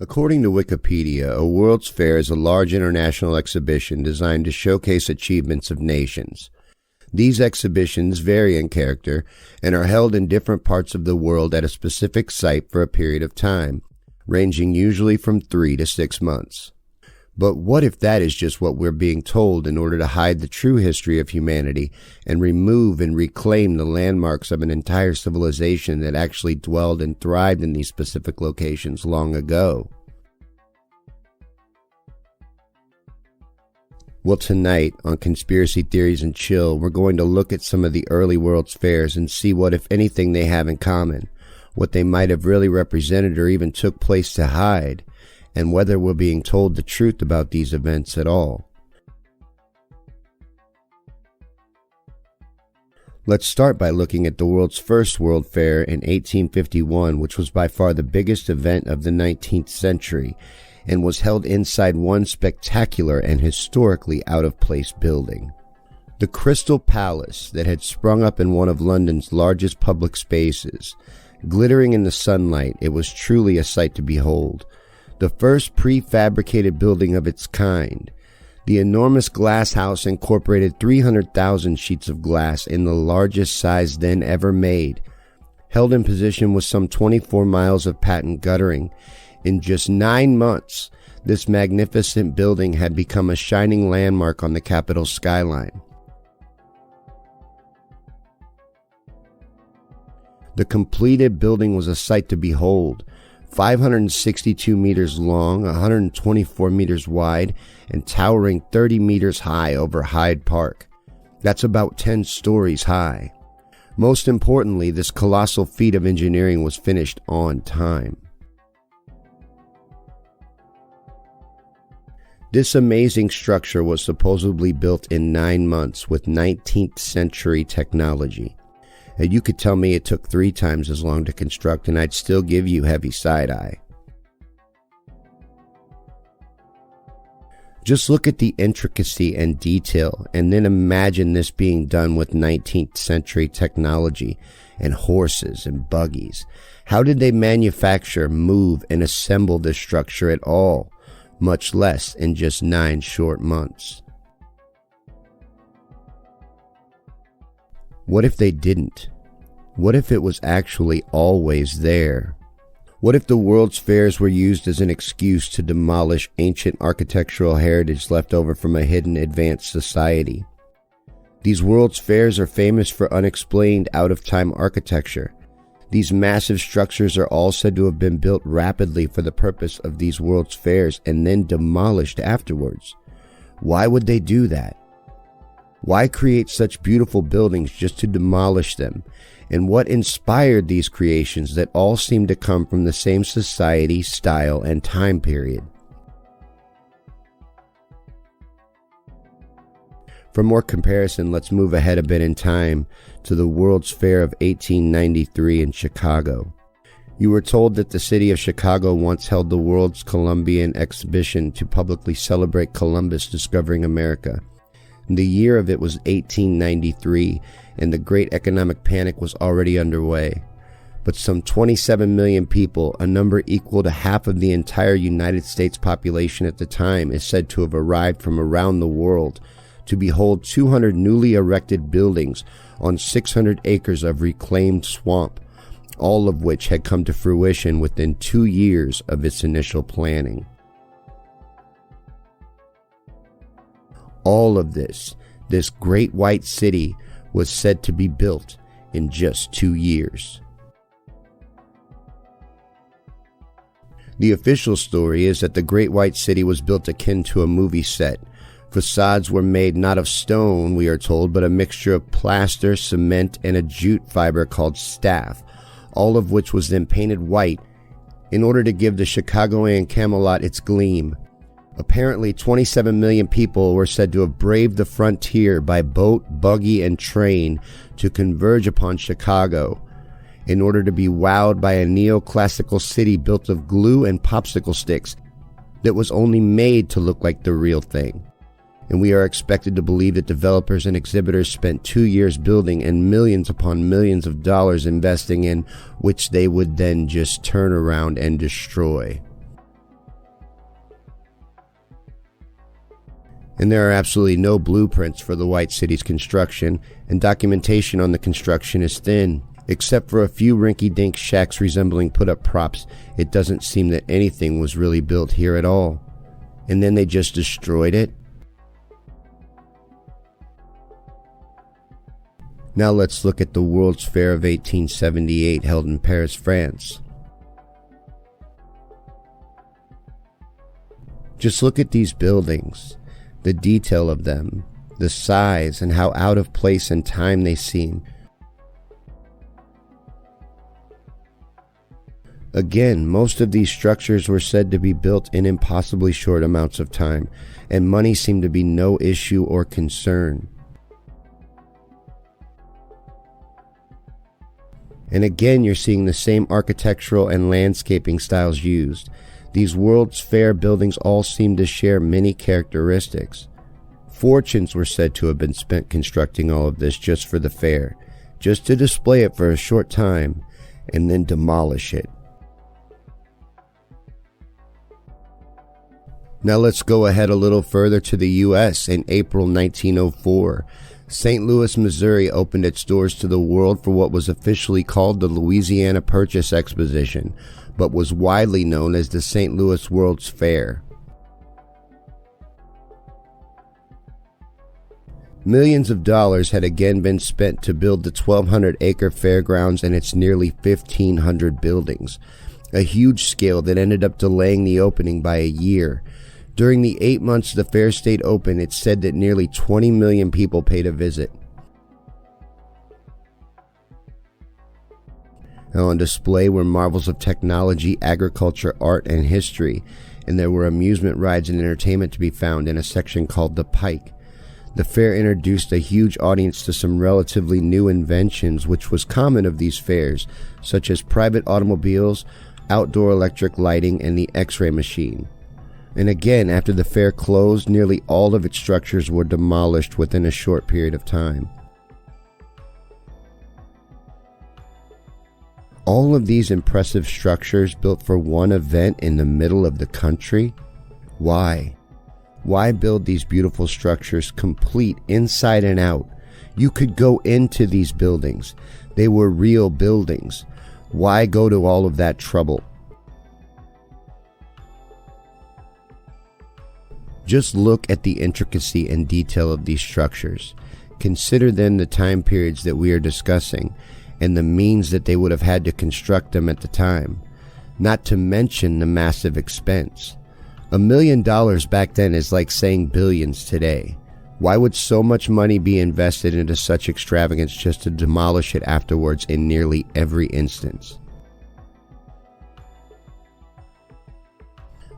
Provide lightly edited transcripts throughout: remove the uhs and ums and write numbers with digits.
According to Wikipedia, a World's Fair is a large international exhibition designed to showcase achievements of nations. These exhibitions vary in character and are held in different parts of the world at a specific site for a period of time, ranging usually from 3 to 6 months. But what if that is just what we're being told in order to hide the true history of humanity and remove and reclaim the landmarks of an entire civilization that actually dwelled and thrived in these specific locations long ago? Well, tonight on Conspiracy Theories and Chill, we're going to look at some of the early World's Fairs and see what, if anything, they have in common, what they might have really represented or even took place to hide, and whether we're being told the truth about these events at all. Let's start by looking at the world's first World Fair in 1851, which was by far the biggest event of the 19th century, and was held inside one spectacular and historically out-of-place building. The Crystal Palace that had sprung up in one of London's largest public spaces. Glittering in the sunlight, it was truly a sight to behold. The first prefabricated building of its kind. The enormous glass house incorporated 300,000 sheets of glass in the largest size then ever made. Held in position with some 24 miles of patent guttering. In just 9 months, this magnificent building had become a shining landmark on the capital skyline. The completed building was a sight to behold. 562 meters long, 124 meters wide, and towering 30 meters high over Hyde Park. That's about 10 stories high. Most importantly, this colossal feat of engineering was finished on time. This amazing structure was supposedly built in 9 months with 19th century technology. And you could tell me it took 3 times as long to construct and I'd still give you heavy side-eye. Just look at the intricacy and detail and then imagine this being done with 19th century technology and horses and buggies. How did they manufacture, move, and assemble this structure at all, much less in just 9 short months? What if they didn't? What if it was actually always there? What if the World's Fairs were used as an excuse to demolish ancient architectural heritage left over from a hidden advanced society? These World's Fairs are famous for unexplained out-of-time architecture. These massive structures are all said to have been built rapidly for the purpose of these World's Fairs and then demolished afterwards. Why would they do that? Why create such beautiful buildings just to demolish them? And what inspired these creations that all seem to come from the same society, style, and time period? For more comparison, let's move ahead a bit in time to the World's Fair of 1893 in Chicago. You were told that the city of Chicago once held the World's Columbian Exhibition to publicly celebrate Columbus discovering America. The year of it was 1893, and the Great Economic Panic was already underway. But some 27 million people, a number equal to half of the entire United States population at the time, is said to have arrived from around the world to behold 200 newly erected buildings on 600 acres of reclaimed swamp, all of which had come to fruition within 2 years of its initial planning. All of this great white city, was said to be built in just 2 years. The official story is that the Great White City was built akin to a movie set. Facades were made not of stone, we are told, but a mixture of plaster, cement, and a jute fiber called staff, all of which was then painted white in order to give the Chicagoan Camelot its gleam. Apparently, 27 million people were said to have braved the frontier by boat, buggy, and train to converge upon Chicago in order to be wowed by a neoclassical city built of glue and popsicle sticks that was only made to look like the real thing. And we are expected to believe that developers and exhibitors spent 2 years building and millions upon millions of dollars investing in, which they would then just turn around and destroy. And there are absolutely no blueprints for the White City's construction, and documentation on the construction is thin. Except for a few rinky-dink shacks resembling put-up props, it doesn't seem that anything was really built here at all. And then they just destroyed it? Now let's look at the World's Fair of 1878 held in Paris, France. Just look at these buildings, the detail of them, the size, and how out of place in time they seem. Again, most of these structures were said to be built in impossibly short amounts of time, and money seemed to be no issue or concern. And again, you're seeing the same architectural and landscaping styles used. These World's Fair buildings all seem to share many characteristics. Fortunes were said to have been spent constructing all of this just for the fair, just to display it for a short time, and then demolish it. Now let's go ahead a little further to the US. In April 1904, St. Louis, Missouri opened its doors to the world for what was officially called the Louisiana Purchase Exposition, but was widely known as the St. Louis World's Fair. Millions of dollars had again been spent to build the 1,200-acre fairgrounds and its nearly 1,500 buildings, a huge scale that ended up delaying the opening by a year. During the 8 months the fair stayed open, it's said that nearly 20 million people paid a visit. Now on display were marvels of technology, agriculture, art, and history, and there were amusement rides and entertainment to be found in a section called the Pike. The fair introduced a huge audience to some relatively new inventions which was common of these fairs, such as private automobiles, outdoor electric lighting, and the X-ray machine. And again, after the fair closed, nearly all of its structures were demolished within a short period of time. All of these impressive structures built for one event in the middle of the country? Why? Why build these beautiful structures complete inside and out? You could go into these buildings. They were real buildings. Why go to all of that trouble? Just look at the intricacy and detail of these structures. Consider then the time periods that we are discussing and the means that they would have had to construct them at the time, not to mention the massive expense. $1 million back then is like saying billions today. Why would so much money be invested into such extravagance just to demolish it afterwards in nearly every instance?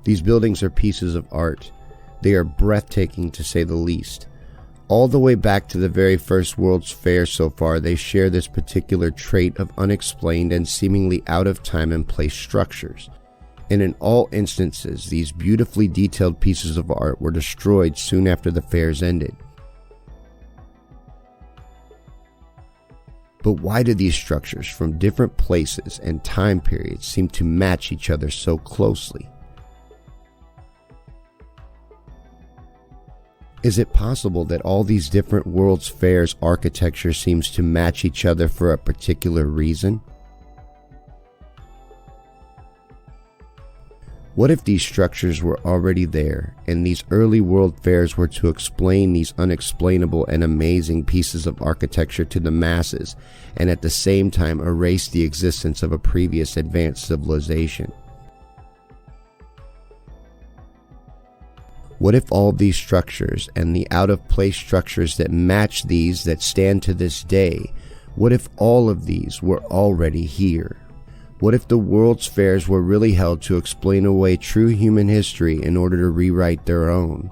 These buildings are pieces of art. They are breathtaking to say the least. All the way back to the very first World's Fair so far, they share this particular trait of unexplained and seemingly out of time and place structures. And in all instances, these beautifully detailed pieces of art were destroyed soon after the fairs ended. But why do these structures from different places and time periods seem to match each other so closely? Is it possible that all these different World's Fairs architecture seems to match each other for a particular reason? What if these structures were already there, and these early World Fairs were to explain these unexplainable and amazing pieces of architecture to the masses, and at the same time erase the existence of a previous advanced civilization? What if all these structures and the out-of-place structures that match these that stand to this day, what if all of these were already here? What if the World's Fairs were really held to explain away true human history in order to rewrite their own?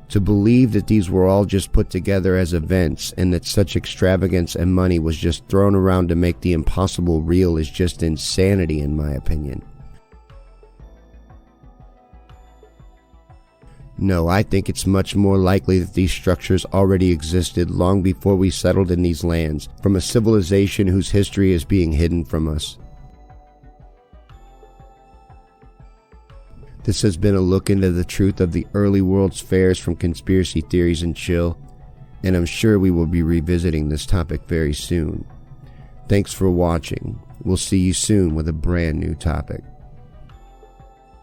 To believe that these were all just put together as events and that such extravagance and money was just thrown around to make the impossible real is just insanity, in my opinion. No, I think it's much more likely that these structures already existed long before we settled in these lands, from a civilization whose history is being hidden from us. This has been a look into the truth of the early World's Fairs from Conspiracy Theories and Chill, and I'm sure we will be revisiting this topic very soon. Thanks for watching. We'll see you soon with a brand new topic.